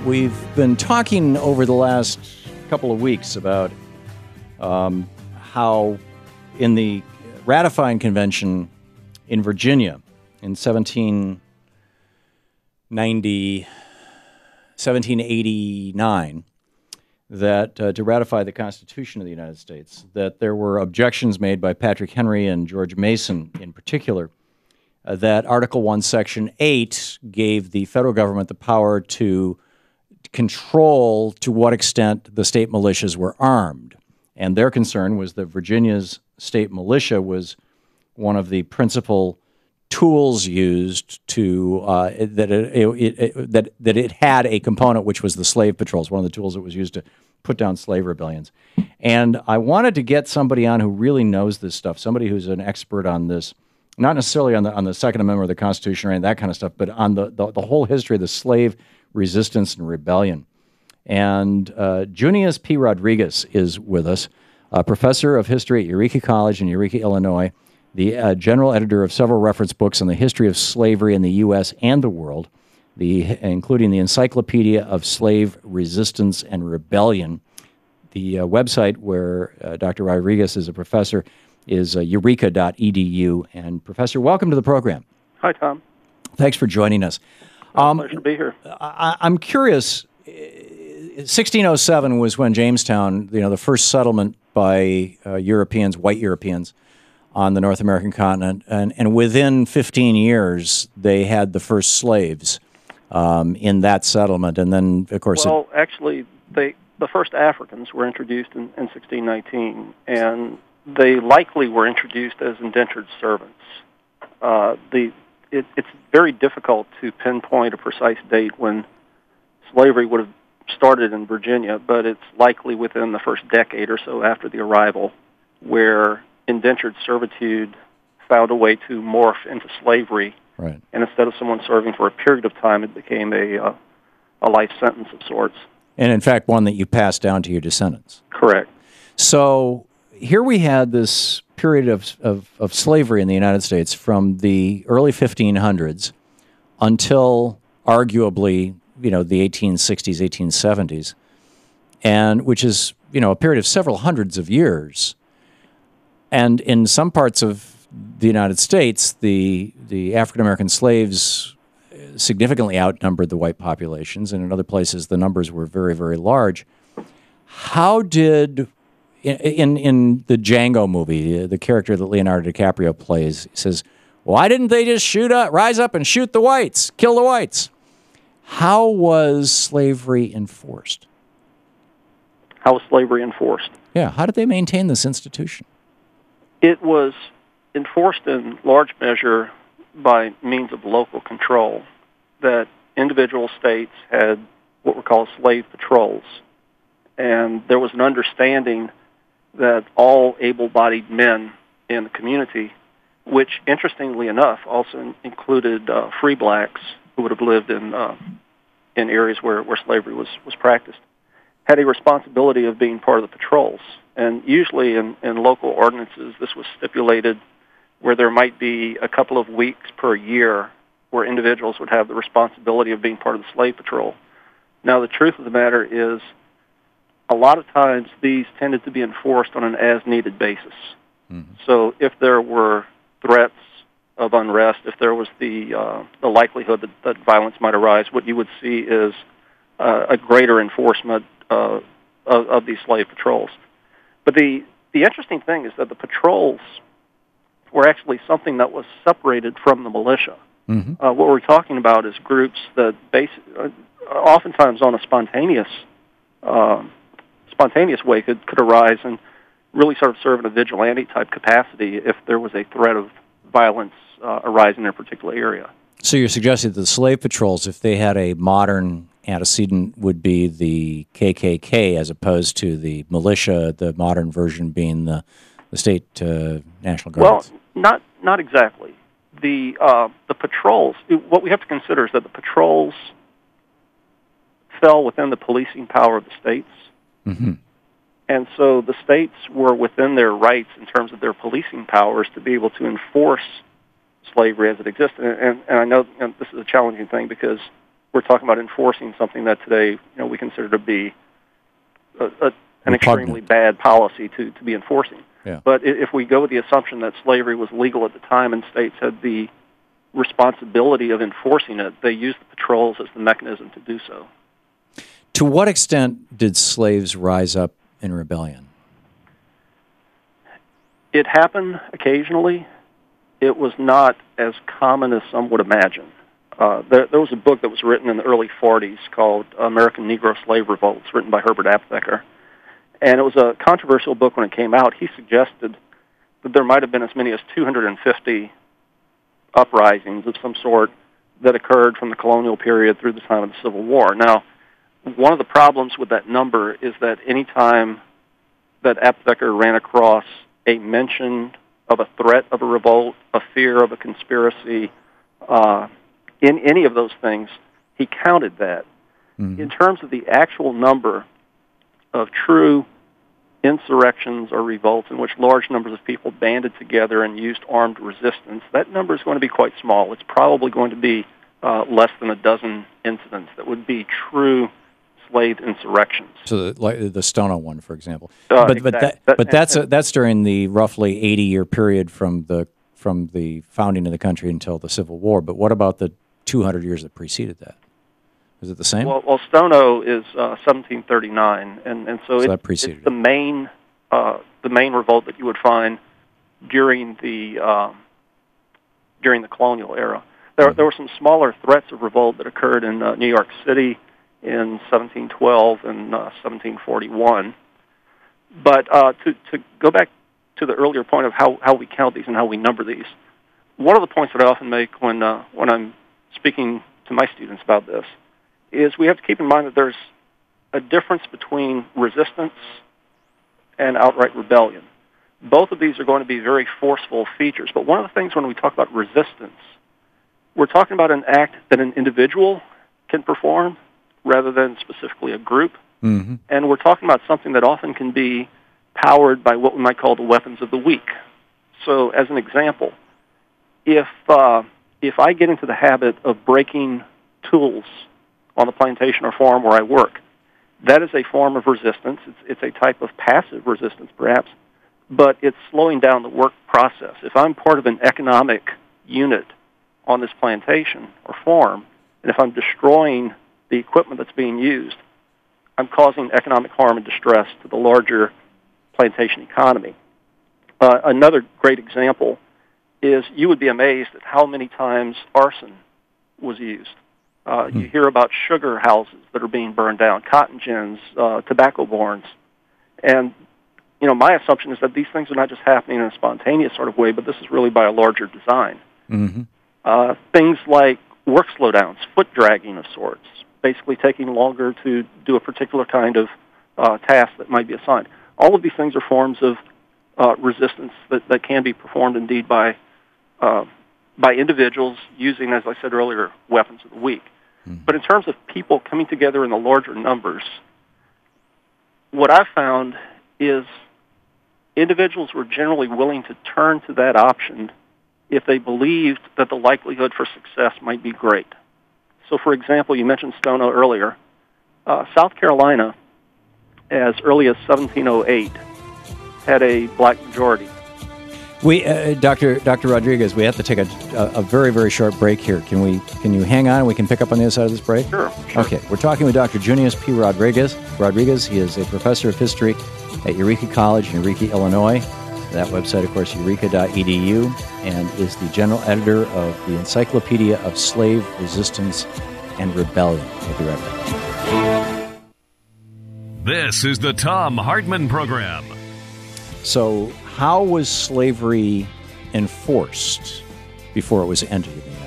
We've been talking over the last couple of weeks about how in the ratifying convention in Virginia in 1789, that to ratify the Constitution of the United States, that there were objections made by Patrick Henry and George Mason in particular, that Article 1, Section 8 gave the federal government the power to control to what extent the state militias were armed. And their concern was that Virginia's state militia was one of the principal tools used to that it had a component which was the slave patrols, one of the tools that was used to put down slave rebellions. And I wanted to get somebody on who really knows this stuff, somebody who's an expert on this, not necessarily on the Second Amendment or the Constitution or any of that kind of stuff, but on the whole history of the slave resistance and rebellion. And Junius P. Rodriguez is with us, a professor of history at Eureka College in Eureka, Illinois, the general editor of several reference books on the history of slavery in the U.S. and the world, including the Encyclopedia of Slave Resistance and Rebellion. The website where Dr. Rodriguez is a professor is eureka.edu. And Professor, welcome to the program. Hi, Tom. Thanks for joining us. Pleasure to be here. I'm curious, 1607 was when Jamestown, the first settlement by Europeans, white Europeans, on the North American continent, and within 15 years, they had the first slaves in that settlement, and then, of course... Well, actually, the first Africans were introduced in 1619, and they likely were introduced as indentured servants. It's very difficult to pinpoint a precise date when slavery would have started in Virginia, but it's likely within the first decade or so after the arrival, where indentured servitude found a way to morph into slavery. Right. And instead of someone serving for a period of time, it became a life sentence of sorts. And in fact, one that you passed down to your descendants. Correct. So here we had this period of slavery in the United States from the early 1500s until arguably, the 1860s, 1870s, and which is, a period of several hundreds of years. And in some parts of the United States, the African-American slaves significantly outnumbered the white populations, and in other places the numbers were very, very large. How did, in the Django movie, the character that Leonardo DiCaprio plays says, why didn't they just rise up and shoot the whites, kill the whites? How was slavery enforced? How was slavery enforced? Yeah, how did they maintain this institution? It was enforced in large measure by means of local control, that individual states had what were called slave patrols. And there was an understanding that all able-bodied men in the community, which interestingly enough also included free blacks who would have lived in areas where slavery was practiced, had a responsibility of being part of the patrols. And usually in local ordinances, this was stipulated where there might be a couple of weeks per year where individuals would have the responsibility of being part of the slave patrol. Now, the truth of the matter is, a lot of times these tended to be enforced on an as-needed basis. Mm-hmm. So if there were threats of unrest, if there was the likelihood that violence might arise, what you would see is a greater enforcement of these slave patrols. But the interesting thing is that the patrols were actually something that was separated from the militia. Mm-hmm. What we're talking about is groups that oftentimes on a spontaneous way could arise and really sort of serve in a vigilante-type capacity if there was a threat of violence arising in a particular area. So you're suggesting that the slave patrols, if they had a modern antecedent, would be the KKK as opposed to the militia, the modern version being the state National Guards? Well, not exactly. The patrols, what we have to consider is that the patrols fell within the policing power of the states. Mm-hmm. And so the states were within their rights in terms of their policing powers to be able to enforce slavery as it existed. And I know this is a challenging thing because we're talking about enforcing something that today we consider to be an extremely bad policy to be enforcing. Yeah. But if we go with the assumption that slavery was legal at the time and states had the responsibility of enforcing it, they used the patrols as the mechanism to do so. To what extent did slaves rise up in rebellion? It happened occasionally. It was not as common as some would imagine. There was a book that was written in the early 40s called American Negro Slave Revolts, written by Herbert Aptheker. And it was a controversial book when it came out. He suggested that there might have been as many as 250 uprisings of some sort that occurred from the colonial period through the time of the Civil War. Now, one of the problems with that number is that any time that Aptheker ran across a mention of a threat of a revolt, a fear of a conspiracy, in any of those things, he counted that. Mm-hmm. In terms of the actual number of true insurrections or revolts in which large numbers of people banded together and used armed resistance, that number is going to be quite small. It's probably going to be less than a dozen incidents that would be true slave insurrections. So, like the Stono one, for example. But that's during the roughly 80-year period from the founding of the country until the Civil War. But what about the 200 years that preceded that? Is it the same? Well, Stono is 1739, and so it's the main revolt that you would find during the colonial era. There were some smaller threats of revolt that occurred in New York City in 1712 and 1741. But to go back to the earlier point of how we count these and how we number these, one of the points that I often make when I'm speaking to my students about this is we have to keep in mind that there's a difference between resistance and outright rebellion. Both of these are going to be very forceful features, but one of the things when we talk about resistance, we're talking about an act that an individual can perform rather than specifically a group. Mm-hmm. And we're talking about something that often can be powered by what we might call the weapons of the weak. So as an example, if I get into the habit of breaking tools on the plantation or farm where I work, that is a form of resistance. It's a type of passive resistance, perhaps, but it's slowing down the work process. If I'm part of an economic unit on this plantation or farm, and if I'm destroying the equipment that's being used, I'm causing economic harm and distress to the larger plantation economy. Another great example is you would be amazed at how many times arson was used. You hear about sugar houses that are being burned down, cotton gins, tobacco barns. And, my assumption is that these things are not just happening in a spontaneous sort of way, but this is really by a larger design. Mm-hmm. Things like work slowdowns, foot dragging of sorts, basically taking longer to do a particular kind of task that might be assigned. All of these things are forms of resistance that can be performed indeed by individuals using, as I said earlier, weapons of the weak. Mm-hmm. But in terms of people coming together in the larger numbers, what I've found is individuals were generally willing to turn to that option if they believed that the likelihood for success might be great. So, for example, you mentioned Stono earlier. South Carolina, as early as 1708, had a black majority. We, Dr. Rodriguez, we have to take a very, very short break here. Can you hang on? We can pick up on the other side of this break? Sure. Okay. We're talking with Dr. Junius P. Rodriguez. He is a professor of history at Eureka College in Eureka, Illinois. That website, of course, eureka.edu, and is the general editor of the Encyclopedia of Slave Resistance and Rebellion. We'll be right back. This is the Thom Hartmann Program. So, how was slavery enforced before it was entered in the United